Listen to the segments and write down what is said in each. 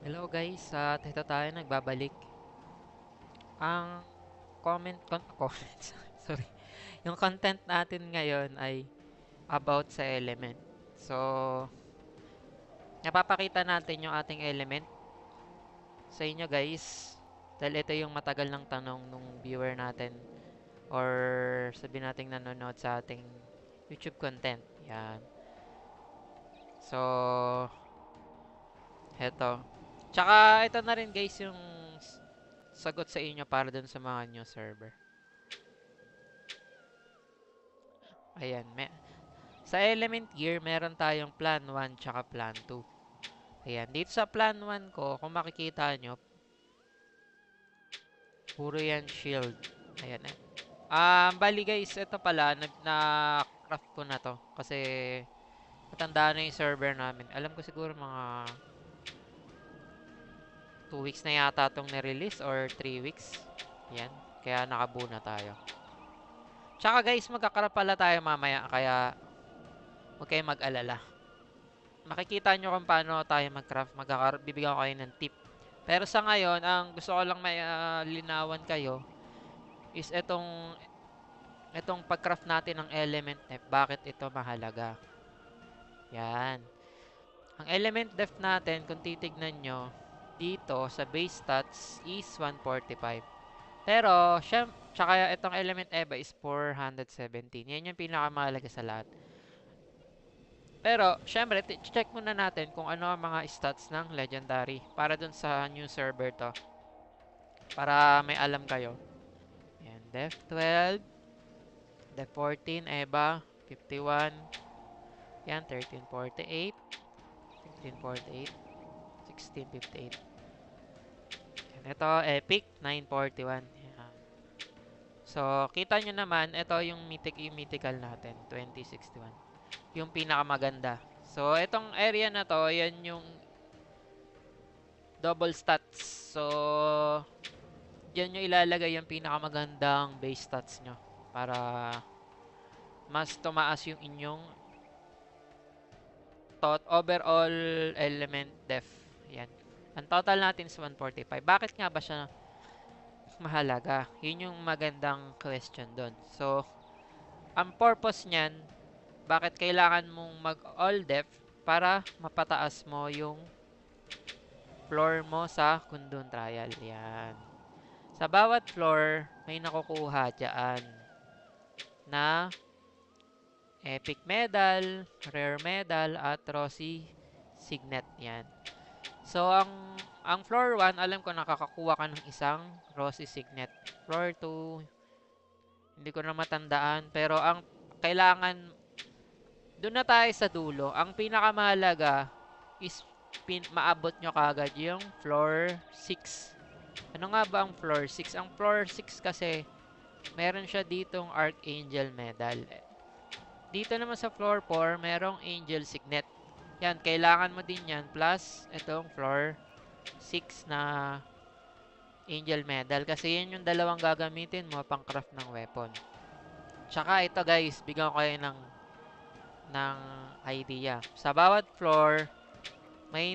Hello guys, at ito tayo nagbabalik. Ang comments, sorry. Yung content natin ngayon ay about sa element. So, napapakita natin yung ating element sa inyo guys. Dahil ito yung matagal ng tanong nung viewer natin or sabi nating nanonood sa ating YouTube content. Yan. So, eto. Tsaka ito na rin guys yung sagot sa inyo para dun sa mga new server. Ayan, sa element gear, meron tayong plan 1 tsaka plan 2. Ayan, dito sa plan 1 ko, kung makikita nyo, puro yan shield. Ayan eh. Bali guys, ito pala, na-craft ko na to. Kasi, matanda na yung server namin. Alam ko siguro mga 2 weeks na yata itong nirelease or 3 weeks. Ayan, kaya nakabuo na tayo. Tsaka guys, magkakaroon pala tayo mamaya, kaya huwag kayong mag-alala. Makikita nyo kung paano tayo mag-craft. Bibigyan ko kayo ng tip. Pero sa ngayon, ang gusto ko lang may linawan kayo is itong pag-craft natin ng element depth. Bakit ito mahalaga? Yan. Ang element depth natin, kung titignan nyo, dito sa base stats is 145. Pero, tsaka itong element EVA is 417. Yan yung pinakamahalaga sa lahat. Pero, syempre, check muna natin kung ano ang mga stats ng Legendary para dun sa new server to. Para may alam kayo. Yan, Def 12, Def 14, EVA, 51, yan, 1348, 1548, 1658. Yan, ito, Epic, 941. Yan. So, kita nyo naman, ito yung mythical natin, 2061. Yung pinakamaganda. So, itong area na to, yan yung double stats. So, diyan nyo ilalagay yung pinakamagandang base stats nyo para mas tumaas yung inyong overall element def. Yan. Ang total natin is 145. Bakit nga ba siya mahalaga? Yun yung magandang question doon. So, ang purpose niyan, bakit kailangan mong mag all def para mapataas mo yung floor mo sa Kundun Trial. Yan. Sa bawat floor, may nakukuha dyan na Epic Medal, Rare Medal, at Rosy Signet. Yan. So, ang floor 1, alam ko nakakakuha ka ng isang Rosy Signet. Floor 2, hindi ko na matandaan. Pero ang kailangan, doon na tayo sa dulo. Ang pinakamahalaga is maabot nyo kagad yung floor 6. Ano nga ba ang floor 6? Ang floor 6 kasi, meron siya ditong Archangel Medal. Dito naman sa floor 4, merong Angel Signet. Yan, kailangan mo din yan. Plus, itong floor 6 na Angel Medal. Kasi yan yung dalawang gagamitin mo pang craft ng weapon. Tsaka ito guys, bigyan ko kayo ng idea. Sa bawat floor, may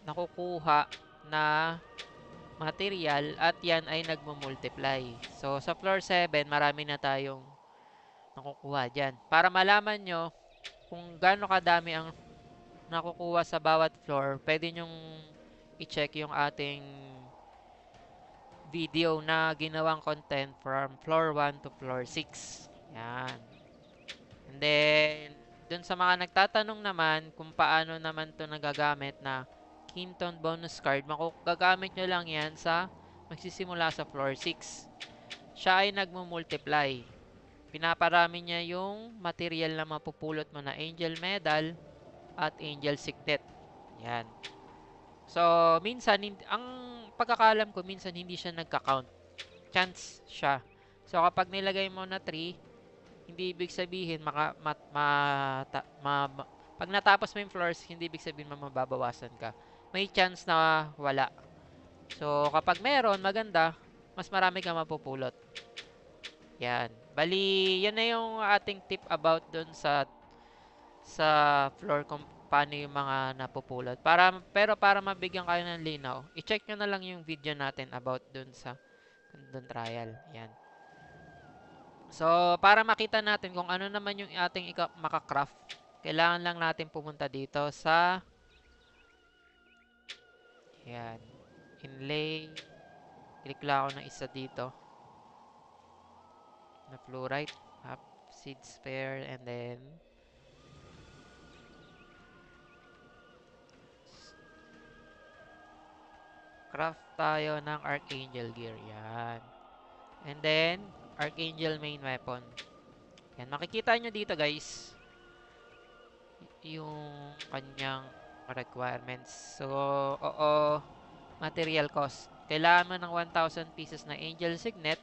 nakukuha na material at yan ay nagmumultiply. So, sa floor 7, marami na tayong nakukuha dyan. Para malaman nyo kung gaano kadami ang nakukuha sa bawat floor, pwede nyong i-check yung ating video na ginawang content from floor 1 to floor 6. Yan. And then, dun sa mga nagtatanong naman kung paano naman to nagagamit na Kinton bonus card, gagamit nyo lang yan sa magsisimula sa floor 6. Siya ay nagmumultiply. Pinaparami niya yung material na mapupulot mo na Angel Medal at Angel Signet. Yan. So, minsan, ang pagkakalam ko, minsan hindi siya nagka-count. Chance siya. So, kapag nilagay mo na 3, hindi ibig sabihin, pag natapos mo yung floors, hindi ibig sabihin mababawasan ka. May chance na wala. So, kapag meron, maganda, mas marami kang mapupulot. Yan. Bali, yan na yung ating tip about dun sa paano yung mga napupulot. Pero para mabigyan kayo ng linaw, i-check nyo na lang yung video natin about dun sa dun trial. Yan. So, para makita natin kung ano naman yung ating makakraft, kailangan lang natin pumunta dito sa yan, inlay. Click lang ako ng isa dito na fluorite, up, seed spare, and then craft tayo ng Archangel gear. Yan. And then, Archangel main weapon. Yan, makikita nyo dito guys, yung kanyang requirements. So, oo, material cost. Kailangan mo ng 1,000 pieces na Angel Signet,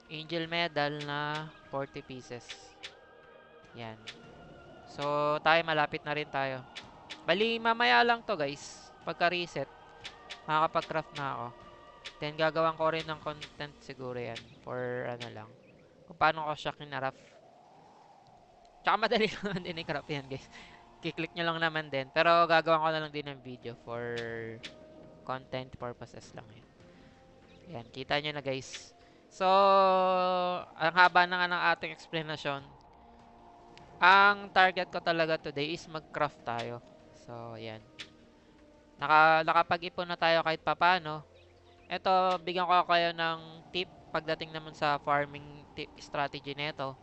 Angel Medal na 40 pieces. Yan. So, tayo malapit na rin tayo. Bali, mamaya lang to guys. Pagka-reset, makakapag-craft na ako. Then, gagawan ko rin ng content siguro yan. For ano lang. Kung paano ko siya kinaraft. Tsaka madali naman din i-craft yan guys. Kiklik nyo lang naman din. Pero gagawan ko na lang din ng video for content purposes lang yan. Yan, kita nyo na guys. So, ang haba na nga ng ating explanation. Ang target ko talaga today is mag-craft tayo. So, yan. Nakapag-ipon na tayo kahit papano. Ito, bigyan ko kayo ng tip pagdating naman sa farming tip strategy nito.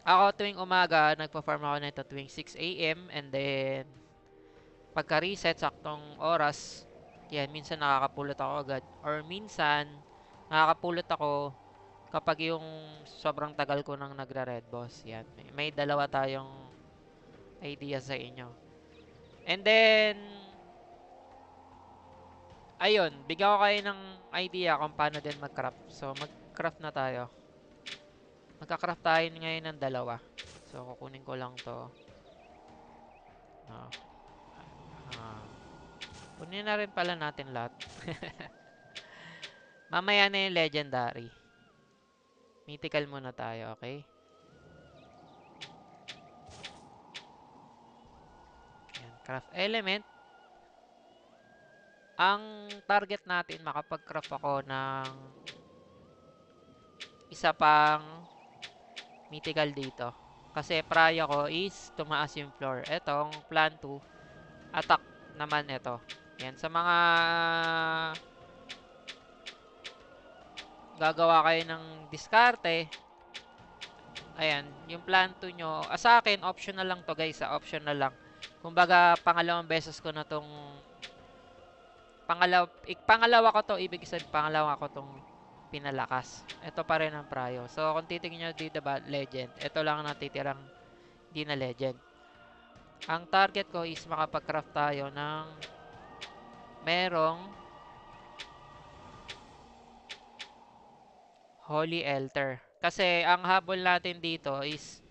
Ako tuwing umaga, nagpa-farm ako nito tuwing 6 AM and then pagka-reset, saktong oras, yan, minsan nakakapulot ako agad. Or minsan, nakakapulot ako kapag yung sobrang tagal ko nang nagra-red boss. Yan, may dalawa tayong idea sa inyo. And then, ayun, bigyan ko kayo ng idea kung paano din mag-craft. So, mag-craft na tayo. Magka-craft tayo ngayon ng dalawa. So, kukunin ko lang to. Kunin na rin pala natin lahat. Mamaya na yung legendary. Mythical muna tayo, okay? Yan, craft element. Ang target natin, makapag-craft ako ng isa pang mythical dito. Kasi prior ko is tumaas yung floor. Etong plan 2, attack naman ito. Yan, sa mga gagawa kayo ng diskarte, ayan, yung plan 2 nyo, sa akin, optional lang to guys, optional lang. Kumbaga, pangalawang beses ko na tong pangalawa ko to, ibig sabihin, pangalawa ko tong pinalakas. Ito pa rin ang prayo. So, kung titingin nyo dito ba, legend. Ito lang ang natitirang di na legend. Ang target ko is makapag-craft tayo ng merong Holy Altar. Kasi, ang habol natin dito is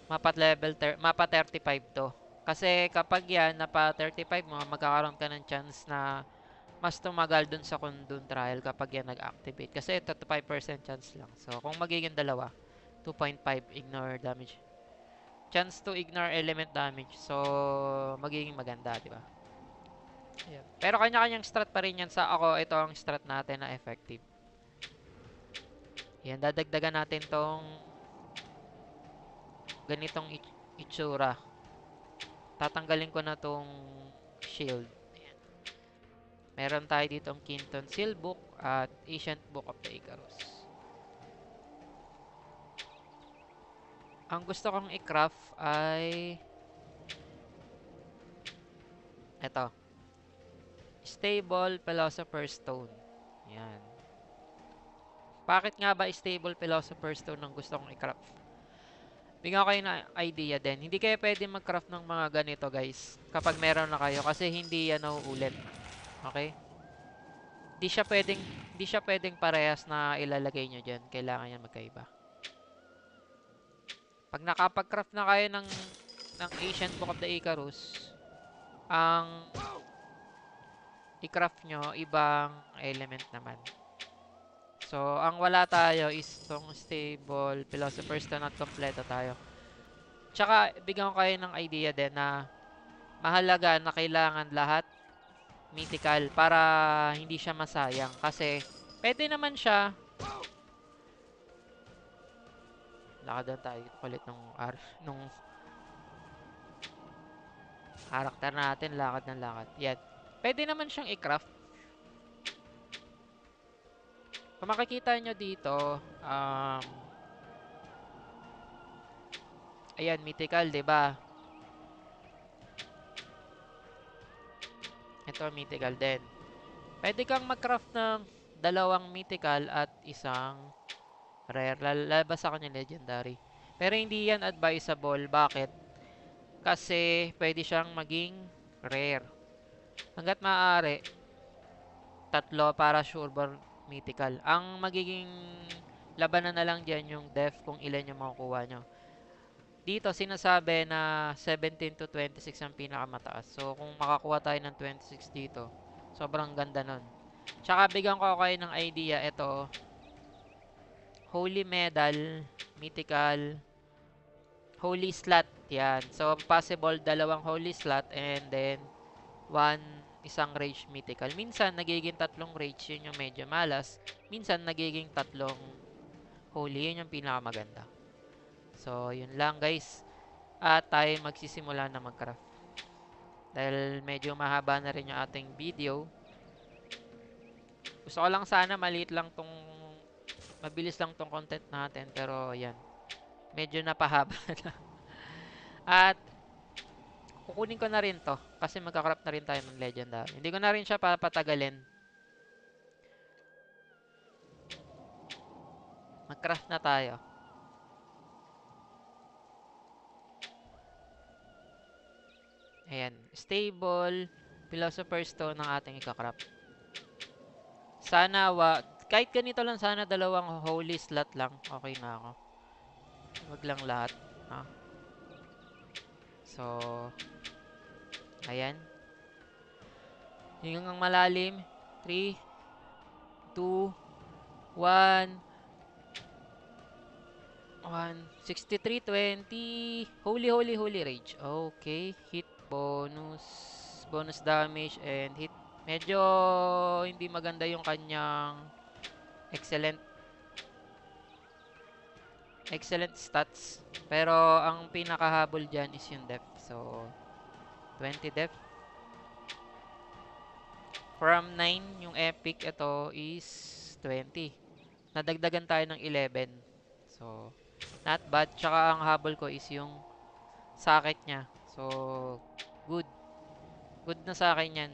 mapa 35 to. Kasi, kapag yan, napa 35 mo, magkakaroon ka ng chance na mas tumagal dun sa Kundun trial kapag yan nag-activate. Kasi ito 5% chance lang. So, kung magiging dalawa, 2.5 ignore damage. Chance to ignore element damage. So, magiging maganda, di ba? Ayan. Pero kanya-kanyang strat pa rin yan. Sa ako, ito ang strat natin na effective. Yan, dadagdagan natin tong ganitong itsura. Tatanggalin ko na tong shield. Meron tayo dito ang Kinton Seal Book at Ancient Book of the Icarus. Ang gusto kong i-craft ay ito. Stable Philosopher's Stone. Yan. Bakit nga ba Stable Philosopher's Stone ang gusto kong i-craft? Bigyan ko kayo na idea din. Hindi kayo pwede mag-craft ng mga ganito guys kapag meron na kayo kasi hindi yan nauulit. Okay? Di siya pwedeng parehas na ilalagay nyo dyan. Kailangan yan magkaiba. Pag nakapag-craft na kayo ng Ancient Book of the Icarus, ang i-craft nyo, ibang element naman. So, ang wala tayo is tong Stable Philosopher's Stone at kompleto tayo. Tsaka, bigyan ko kayo ng idea din na mahalaga na kailangan lahat mythical para hindi siya masayang. Kasi, pwede naman siya. Lakadan tayo kulit nung karakter natin. Lakad ng lakad. Yan. Pwede naman siyang i-craft. Kung makikita nyo dito, ayan, mythical, 'di ba? Ito, mythical din. Pwede kang mag-craft ng dalawang mythical at isang rare. Lalabas sa kanya legendary. Pero hindi yan advisable. Bakit? Kasi pwede siyang maging rare. Hanggat maaari, tatlo para sureball mythical. Ang magiging labanan na lang dyan yung def kung ilan yung makukuha nyo. Dito, sinasabi na 17 to 26 ang pinakamataas. So, kung makakuha tayo ng 26 dito, sobrang ganda nun. Tsaka, bigyan ko kayo ng idea. Ito, Holy Medal, Mythical, Holy Slot. Yan. So, possible dalawang Holy Slot and then isang Rage Mythical. Minsan, nagiging tatlong Rage. Yun yung medyo malas. Minsan, nagiging tatlong Holy. Yun yung pinakamaganda. So, yun lang guys. At tayo magsisimula na mag-craft. Dahil medyo mahaba na rin yung ating video. Gusto ko lang sana mabilis lang tong content natin. Pero yan. Medyo napahaba na. At kukunin ko na rin to. Kasi magka-craft na rin tayo ng legendary. Hindi ko na rin siya papatagalin. Mag-craft na tayo. Ayan. Stable. Philosopher's Stone ang ating ika-craft. Sana kahit ganito lang sana dalawang holy slot lang. Okay na ako. Wag lang lahat. Ha? So, ayan. Yung ang malalim. 3, 2, 1. 6320. Holy rage. Okay. Hit bonus. Bonus damage and hit. Medyo hindi maganda yung kanyang excellent stats. Pero ang pinakahabol dyan is yung depth. So, 20 depth. From 9, yung epic, ito is 20. Nadagdagan tayo ng 11. So, not bad. Tsaka ang habol ko is yung sakit niya. So, good. Good na sa akin yan.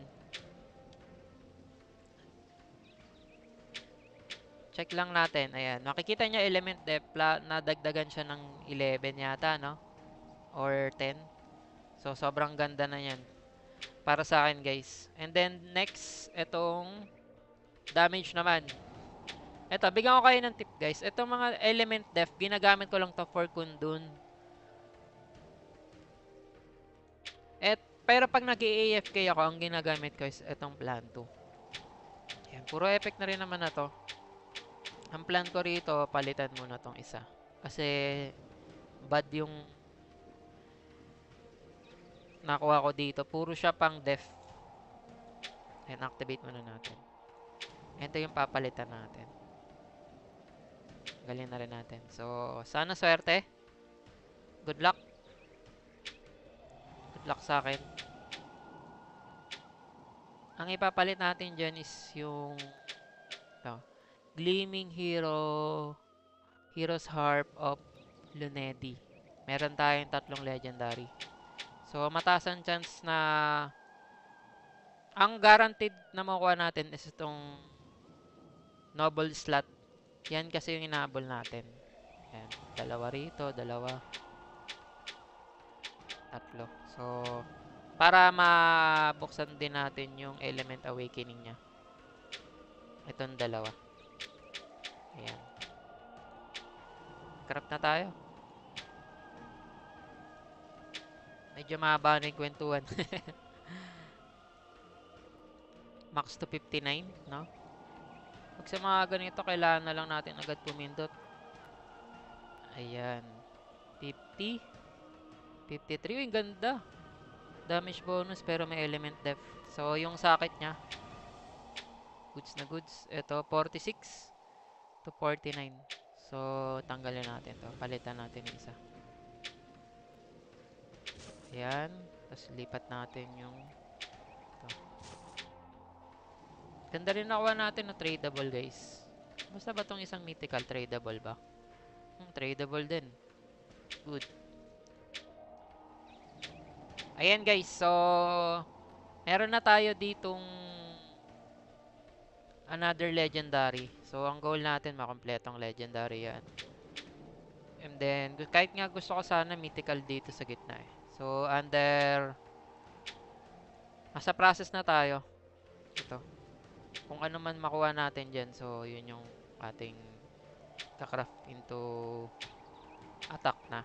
Check lang natin. Ayan. Makikita nyo element depth. Nadagdagan siya ng 11 yata, no? Or 10. So, sobrang ganda na yan. Para sa akin, guys. And then, next, itong damage naman. Ito, bigyan ko kayo ng tip, guys. Itong mga element def, ginagamit ko lang to for kundun. Pero pag nag-AFK ako, ang ginagamit ko is itong plan 2. Yan, puro epic na rin naman na to. Ang plan ko rito, palitan muna tong isa. Kasi, bad yung nakuha ko dito. Puro siya pang def. Ayan, activate muna natin. Ito yung papalitan natin. Galing na rin natin. So, sana swerte. Good luck. Good luck sa akin. Ang ipapalit natin dyan is yung Gleaming Hero's Harp of Lunedi. Meron tayong 3 legendary. So, mataas ang chance na ang guaranteed na makuha natin is itong Noble slot. Yan kasi yung inaabol natin. Yan. Dalawa rito, dalawa. 3. So, para mabuksan din natin yung Element Awakening niya. Itong dalawa. Ayan. Craft na tayo. Medyo mahaba na yung kwentuhan. Max to 59, no? Pag sa mga ganito, kailangan na lang natin agad pumindot. Ayan. 50. 53. Uy, ganda. Damage bonus pero may element def. So, yung sakit niya, goods na goods. Ito, 46 to 49. So, tanggalin natin to. Palitan natin yung isa. Ayan. Tapos, lipat natin yung ito. Ganda rin nakuha natin na tradable, guys. Basta ba tong isang mythical? Tradable ba? Tradable din. Good. Ayan, guys. So, meron na tayo ditong another legendary. So, ang goal natin, makompletong legendary yan. And then, kahit nga gusto ko sana mythical dito sa gitna eh. So, nasa process na tayo. Ito. Kung ano man makuha natin dyan. So, yun yung ating kakraft into attack na.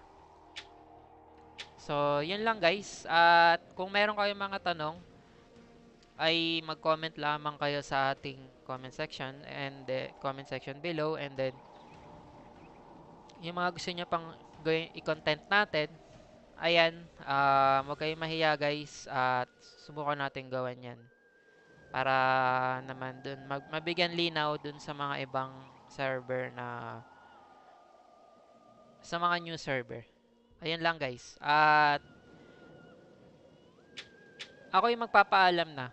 So, yun lang guys. At kung meron kayong mga tanong, ay mag-comment lamang kayo sa ating comment section and comment section below, and then yung mga gusto niyo pang i-content natin, ayan, huwag kayong mahiya guys at subukan natin gawan yan para naman dun mabigyan linaw dun sa mga ibang server na sa mga new server. Ayan lang guys. At ako yung magpapaalam na.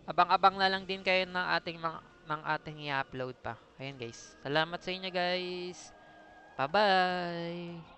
Abang-abang na lang din kayo ng ating i-upload pa. Ayan guys. Salamat sa inyo guys. Bye-bye.